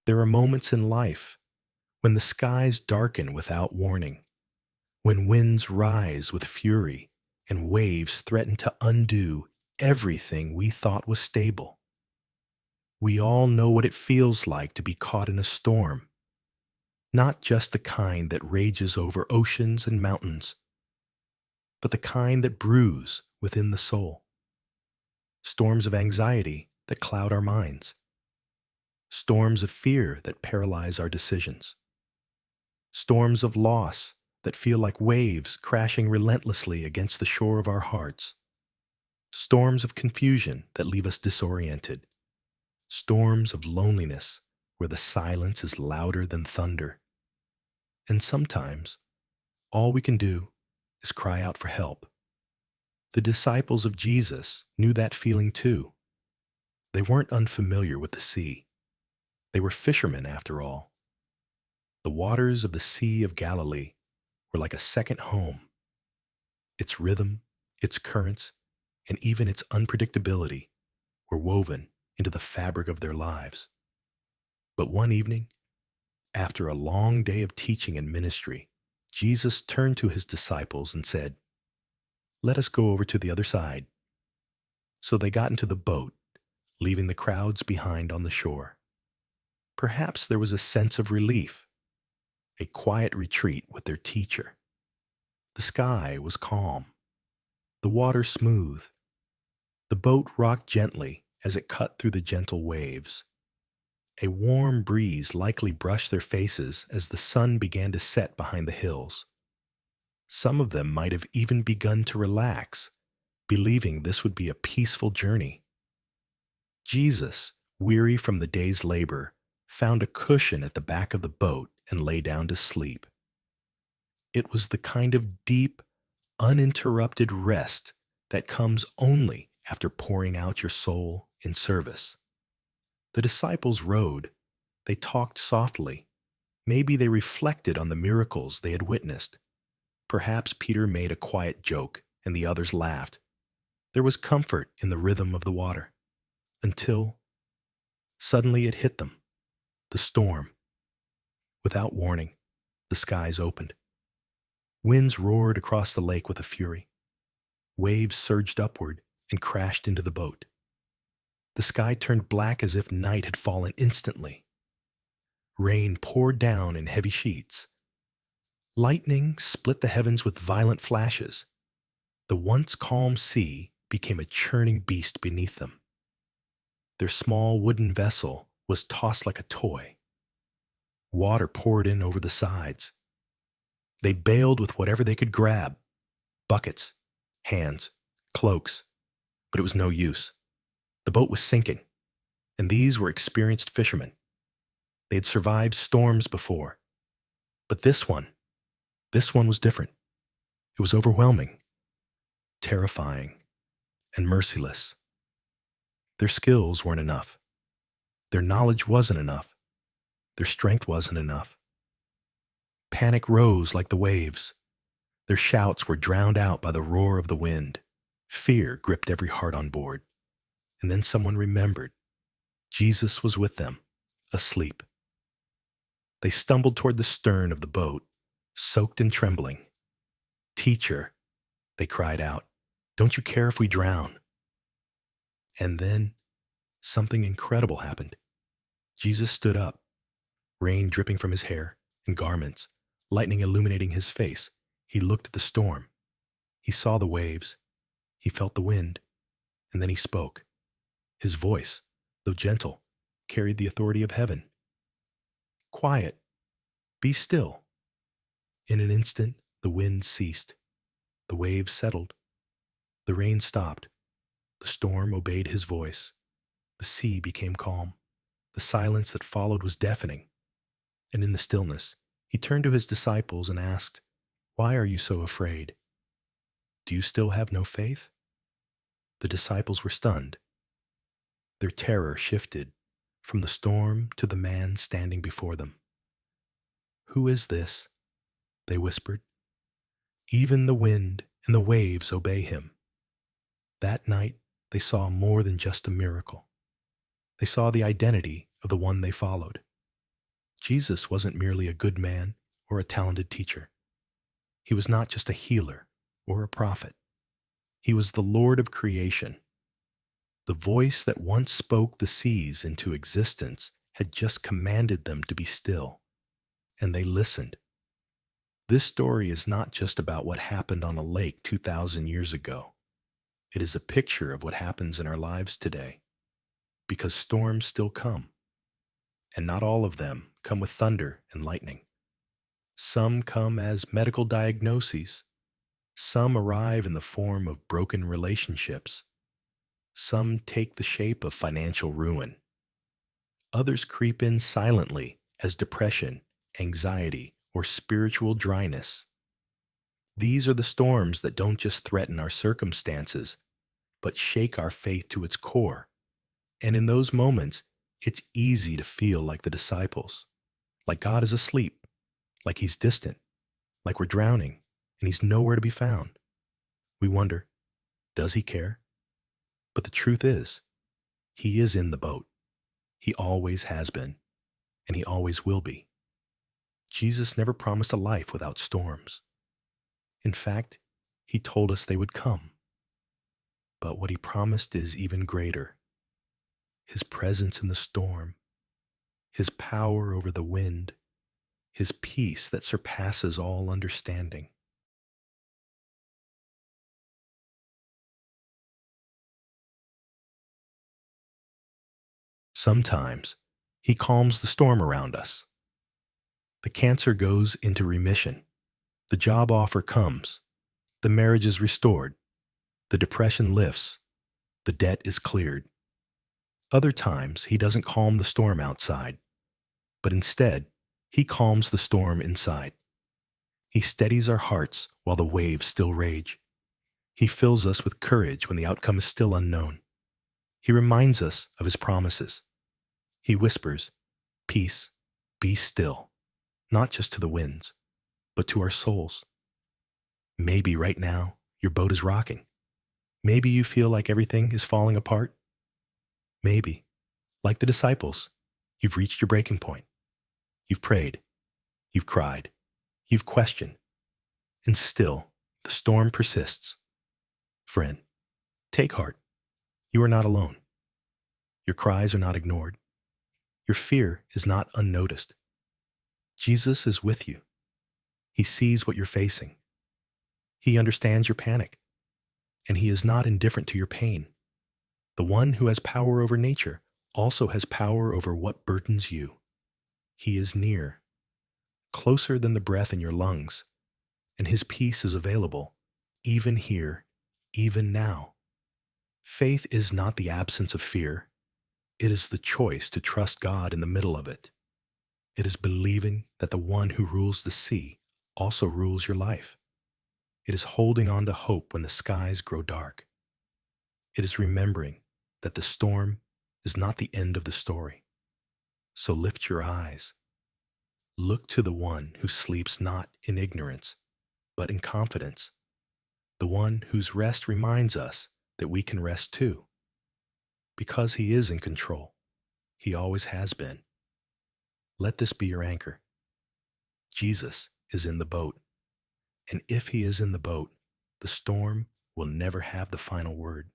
There are moments in life when the skies darken without warning, when winds rise with fury and waves threaten to undo everything we thought was stable. We all know what it feels like to be caught in a storm, not just the kind that rages over oceans and mountains, but the kind that brews within the soul. Storms of anxiety that cloud our minds, storms of fear that paralyze our decisions, storms of loss that feel like waves crashing relentlessly against the shore of our hearts, storms of confusion that leave us disoriented, storms of loneliness where the silence is louder than thunder. And sometimes, all we can do is cry out for help. The disciples of Jesus knew that feeling too. They weren't unfamiliar with the sea. They were fishermen after all. The waters of the Sea of Galilee were like a second home. Its rhythm, its currents, and even its unpredictability were woven into the fabric of their lives. But one evening, after a long day of teaching and ministry, Jesus turned to his disciples and said, "Let us go over to the other side." So they got into the boat, leaving the crowds behind on the shore. Perhaps there was a sense of relief, a quiet retreat with their teacher. The sky was calm, the water smooth. The boat rocked gently as it cut through the gentle waves. A warm breeze likely brushed their faces as the sun began to set behind the hills. Some of them might have even begun to relax, believing this would be a peaceful journey. Jesus, weary from the day's labor, found a cushion at the back of the boat and lay down to sleep. It was the kind of deep, uninterrupted rest that comes only after pouring out your soul in service. The disciples rowed. They talked softly. Maybe they reflected on the miracles they had witnessed. Perhaps Peter made a quiet joke and the others laughed. There was comfort in the rhythm of the water. Until suddenly it hit them. The storm. Without warning, the skies opened. Winds roared across the lake with a fury. Waves surged upward and crashed into the boat. The sky turned black as if night had fallen instantly. Rain poured down in heavy sheets. Lightning split the heavens with violent flashes. The once calm sea became a churning beast beneath them. Their small wooden vessel was tossed like a toy. Water poured in over the sides. They bailed with whatever they could grab: buckets, hands, cloaks, but it was no use. The boat was sinking, and these were experienced fishermen. They had survived storms before. But this one was different. It was overwhelming, terrifying, and merciless. Their skills weren't enough. Their knowledge wasn't enough. Their strength wasn't enough. Panic rose like the waves. Their shouts were drowned out by the roar of the wind. Fear gripped every heart on board. And then someone remembered. Jesus was with them, asleep. They stumbled toward the stern of the boat, soaked and trembling. "Teacher," they cried out, "don't you care if we drown?" And then something incredible happened. Jesus stood up, rain dripping from his hair and garments, lightning illuminating his face. He looked at the storm. He saw the waves. He felt the wind. And then he spoke. His voice, though gentle, carried the authority of heaven. "Quiet. Be still." In an instant, the wind ceased. The waves settled. The rain stopped. The storm obeyed his voice. The sea became calm. The silence that followed was deafening. And in the stillness, he turned to his disciples and asked, "Why are you so afraid? Do you still have no faith?" The disciples were stunned. Their terror shifted from the storm to the man standing before them. "Who is this?" they whispered. "Even the wind and the waves obey him." That night, they saw more than just a miracle. They saw the identity of the one they followed. Jesus wasn't merely a good man or a talented teacher. He was not just a healer or a prophet. He was the Lord of creation. The voice that once spoke the seas into existence had just commanded them to be still, and they listened. This story is not just about what happened on a lake 2,000 years ago. It is a picture of what happens in our lives today, because storms still come, and not all of them come with thunder and lightning. Some come as medical diagnoses. Some arrive in the form of broken relationships. Some take the shape of financial ruin. Others creep in silently as depression, anxiety, or spiritual dryness. These are the storms that don't just threaten our circumstances, but shake our faith to its core. And in those moments, it's easy to feel like the disciples, like God is asleep, like he's distant, like we're drowning, and he's nowhere to be found. We wonder, does he care? But the truth is, he is in the boat. He always has been, and he always will be. Jesus never promised a life without storms. In fact, he told us they would come. But what he promised is even greater. His presence in the storm, his power over the wind, his peace that surpasses all understanding. Sometimes, he calms the storm around us. The cancer goes into remission. The job offer comes. The marriage is restored. The depression lifts. The debt is cleared. Other times, he doesn't calm the storm outside, but instead, he calms the storm inside. He steadies our hearts while the waves still rage. He fills us with courage when the outcome is still unknown. He reminds us of his promises. He whispers, "Peace, be still," not just to the winds, but to our souls. Maybe right now, your boat is rocking. Maybe you feel like everything is falling apart. Maybe, like the disciples, you've reached your breaking point. You've prayed. You've cried. You've questioned. And still, the storm persists. Friend, take heart. You are not alone. Your cries are not ignored. Your fear is not unnoticed. Jesus is with you. He sees what you're facing. He understands your panic. And he is not indifferent to your pain. The one who has power over nature also has power over what burdens you. He is near, closer than the breath in your lungs, and his peace is available, even here, even now. Faith is not the absence of fear. It is the choice to trust God in the middle of it. It is believing that the one who rules the sea also rules your life. It is holding on to hope when the skies grow dark. It is remembering that the storm is not the end of the story. So lift your eyes. Look to the one who sleeps not in ignorance, but in confidence. The one whose rest reminds us that we can rest too. Because he is in control. He always has been. Let this be your anchor. Jesus is in the boat. And if he is in the boat, the storm will never have the final word.